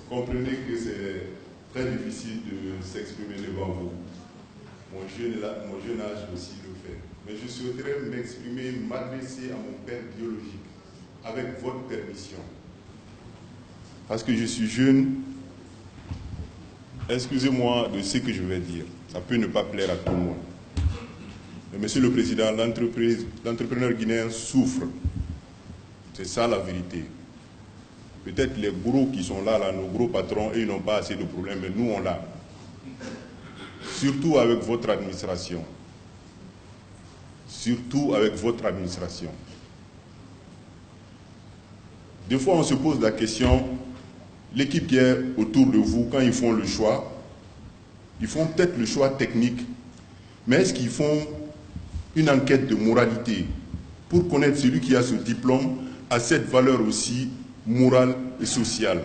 comprenez que c'est très difficile de s'exprimer devant vous. Mon jeune âge aussi le fait. Mais je souhaiterais m'exprimer, m'adresser à mon père biologique, avec votre permission. Parce que je suis jeune, excusez-moi de ce que je vais dire. Ça peut ne pas plaire à tout le monde. Mais Monsieur le Président, l'entrepreneur guinéen souffre. C'est ça la vérité. Peut-être les gros qui sont là, nos gros patrons, ils n'ont pas assez de problèmes, mais nous, on l'a. Surtout avec votre administration. Surtout avec votre administration. Des fois, on se pose la question, l'équipe qui est autour de vous, quand ils font le choix, ils font peut-être le choix technique, mais est-ce qu'ils font une enquête de moralité pour connaître celui qui a ce diplôme, a cette valeur aussi morale et sociale?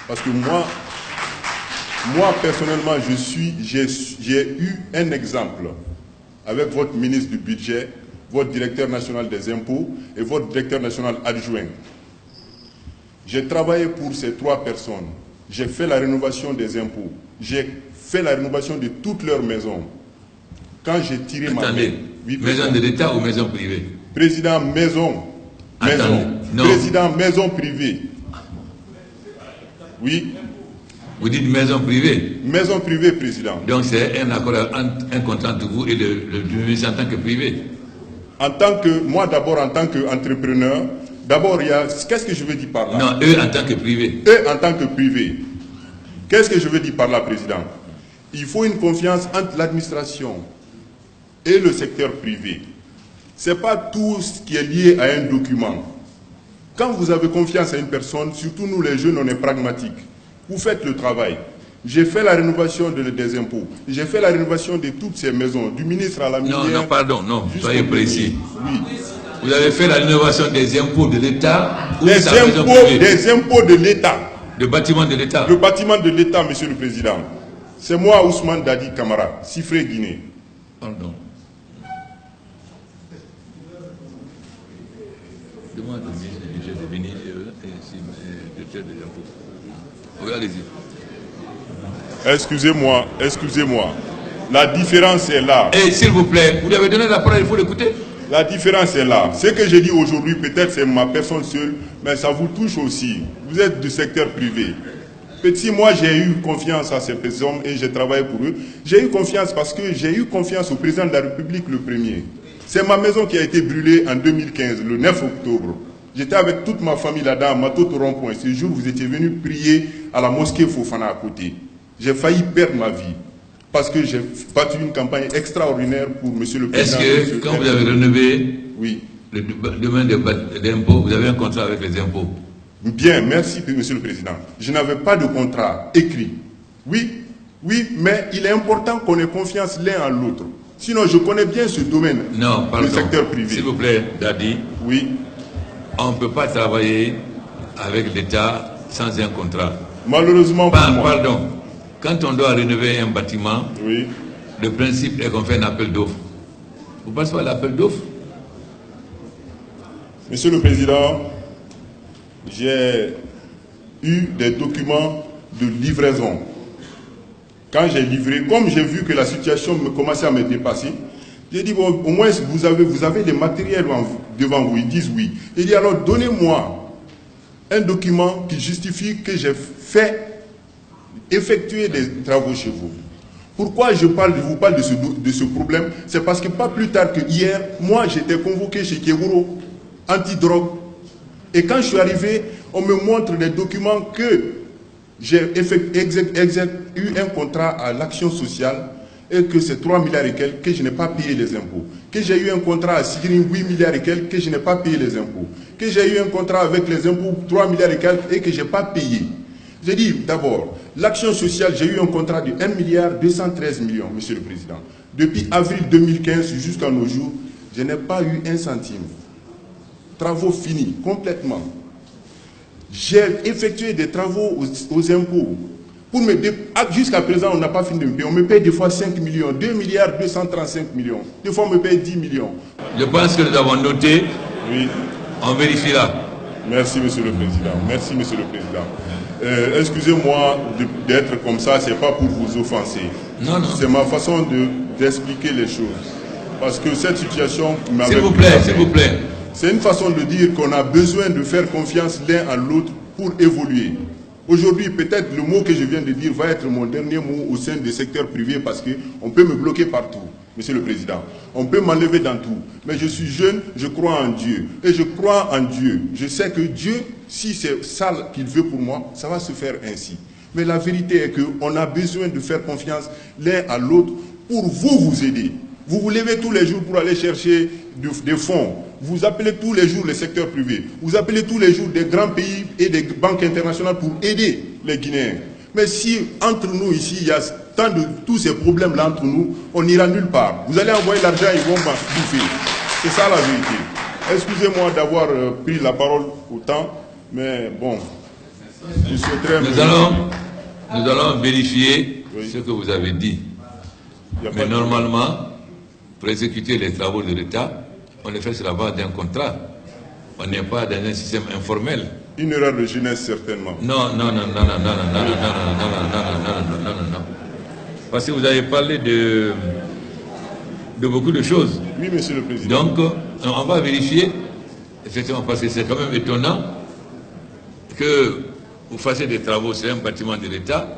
Parce que moi personnellement, j'ai eu un exemple avec votre ministre du Budget, votre directeur national des impôts et votre directeur national adjoint. J'ai travaillé pour ces trois personnes. J'ai fait la rénovation des impôts. J'ai fait la rénovation de toutes leurs maisons. Quand j'ai tiré ma main... Oui, maison de l'État ou maison privée? Président, maison. Président, maison privée. Oui. Vous dites maison privée? Maison privée, président. Donc c'est un accord, un contrat entre vous et le ministre en tant que privé? En tant que, moi d'abord en tant qu'entrepreneur, d'abord il y a, qu'est-ce que je veux dire par là? Non, eux en tant que privé. Eux en tant que privé. Qu'est-ce que je veux dire par là, président? Il faut une confiance entre l'administration et le secteur privé. Ce n'est pas tout ce qui est lié à un document. Quand vous avez confiance à une personne, surtout nous les jeunes, on est pragmatiques. Vous faites le travail. J'ai fait la rénovation des impôts. J'ai fait la rénovation de toutes ces maisons, du ministre à la minière. Non, non, pardon, non, soyez précis. Oui. Vous avez fait la rénovation des impôts de l'État ou des impôts de l'État. Le bâtiment de l'État. Le bâtiment de l'État, Monsieur le Président. C'est moi, Ousmane Dadi Camara, Sifré Guinée. Pardon. Demande au ministre du Budget de venir et directeur des impôts. Oui, allez-y. Excusez-moi. La différence est là. Et s'il vous plaît, vous lui avez donné la parole, il faut l'écouter. La différence est là. Ce que j'ai dit aujourd'hui, peut-être c'est ma personne seule, mais ça vous touche aussi. Vous êtes du secteur privé. Petit, moi j'ai eu confiance à ces personnes et j'ai travaillé pour eux. J'ai eu confiance parce que j'ai eu confiance au président de la République le premier. C'est ma maison qui a été brûlée en 2015, le 9 octobre. J'étais avec toute ma famille là-dedans, à Matot Rond-Point. Ce jour, vous étiez venus prier à la mosquée Fofana à côté. J'ai failli perdre ma vie parce que j'ai battu une campagne extraordinaire pour Monsieur le Président. Est-ce que quand vous avez rénové oui. le domaine des impôts, vous avez un contrat avec les impôts? Bien, merci Monsieur le Président. Je n'avais pas de contrat écrit. Oui, mais il est important qu'on ait confiance l'un à l'autre. Sinon, je connais bien ce domaine, non, pardon, le secteur privé. S'il vous plaît, Dadi. Oui. On ne peut pas travailler avec l'État sans un contrat. Malheureusement pour moi. Pardon. Quand on doit rénover un bâtiment, oui. Le principe est qu'on fait un appel d'offres. Vous passez à l'appel d'offres? Monsieur le Président, j'ai eu des documents de livraison. Quand j'ai livré, comme j'ai vu que la situation me commençait à me dépasser, j'ai dit, bon, au moins vous avez des matériels devant vous. Ils disent oui. Il dit, alors donnez-moi un document qui justifie que j'ai effectué des travaux chez vous. Pourquoi je vous parle de ce problème? C'est parce que pas plus tard que hier, moi j'étais convoqué chez Keguro, anti-drogue. Et quand je suis arrivé, on me montre les documents que j'ai eu un contrat à l'action sociale et que c'est 3 milliards et quelques que je n'ai pas payé les impôts. Que j'ai eu un contrat à Sigrin 8 milliards et quelques que je n'ai pas payé les impôts. Que j'ai eu un contrat avec les impôts 3 milliards et quelques et que je n'ai pas payé. J'ai dit d'abord, l'action sociale, j'ai eu un contrat de 1 milliard 213 millions, Monsieur le Président. Depuis avril 2015 jusqu'à nos jours, je n'ai pas eu un centime. Travaux finis, complètement. J'ai effectué des travaux aux impôts. Jusqu'à présent, on n'a pas fini de me payer. On me paye des fois 5 millions, 2 milliards 235 millions. Des fois, on me paye 10 millions. Je pense que nous avons noté. Oui. On vérifiera. Merci, Monsieur le Président. Merci, Monsieur le Président. Excusez-moi d'être comme ça, c'est pas pour vous offenser. Non, non. C'est ma façon d'expliquer les choses. Parce que cette situation m'avait... S'il vous plaît, s'il vous plaît. C'est une façon de dire qu'on a besoin de faire confiance l'un à l'autre pour évoluer. Aujourd'hui, peut-être le mot que je viens de dire va être mon dernier mot au sein des secteurs privés parce qu'on peut me bloquer partout, Monsieur le Président. On peut m'enlever dans tout. Mais je suis jeune, je crois en Dieu. Et je crois en Dieu. Je sais que Dieu, si c'est ça qu'il veut pour moi, ça va se faire ainsi. Mais la vérité est qu'on a besoin de faire confiance l'un à l'autre pour vous aider. Vous vous levez tous les jours pour aller chercher des fonds. Vous appelez tous les jours les secteurs privés. Vous appelez tous les jours des grands pays et des banques internationales pour aider les Guinéens. Mais si entre nous ici, il y a tant de tous ces problèmes-là entre nous, on n'ira nulle part. Vous allez envoyer l'argent, ils vont bouffer. C'est ça la vérité. Excusez-moi d'avoir pris la parole autant, mais bon, je souhaiterais... Nous allons vérifier ce que vous avez dit. Mais normalement, pour exécuter les travaux de l'État, on les fait sur la base d'un contrat. On n'est pas dans un système informel. Une erreur de jeunesse, certainement. Non. Parce que vous avez parlé de beaucoup de choses. Oui, Monsieur le Président. Donc, on va vérifier, effectivement, parce que c'est quand même étonnant que vous fassiez des travaux sur un bâtiment de l'État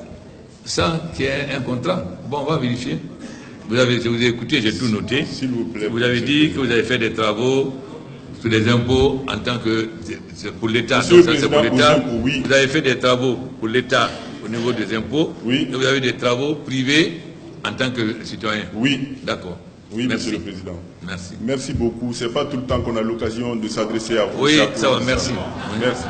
sans qu'il y ait un contrat. Bon, on va vérifier. Je vous ai écouté, j'ai tout noté. S'il vous plaît. Vous avez dit que vous avez fait des travaux sur les impôts en tant que... C'est pour l'État. Donc ça, c'est pour l'État. Oui. Vous avez fait des travaux pour l'État au niveau des impôts. Oui. Et vous avez des travaux privés en tant que citoyen. Oui. D'accord. Oui, merci. Monsieur le Président. Merci. Merci beaucoup. Ce n'est pas tout le temps qu'on a l'occasion de s'adresser à vous. Oui, ça va, merci. Merci.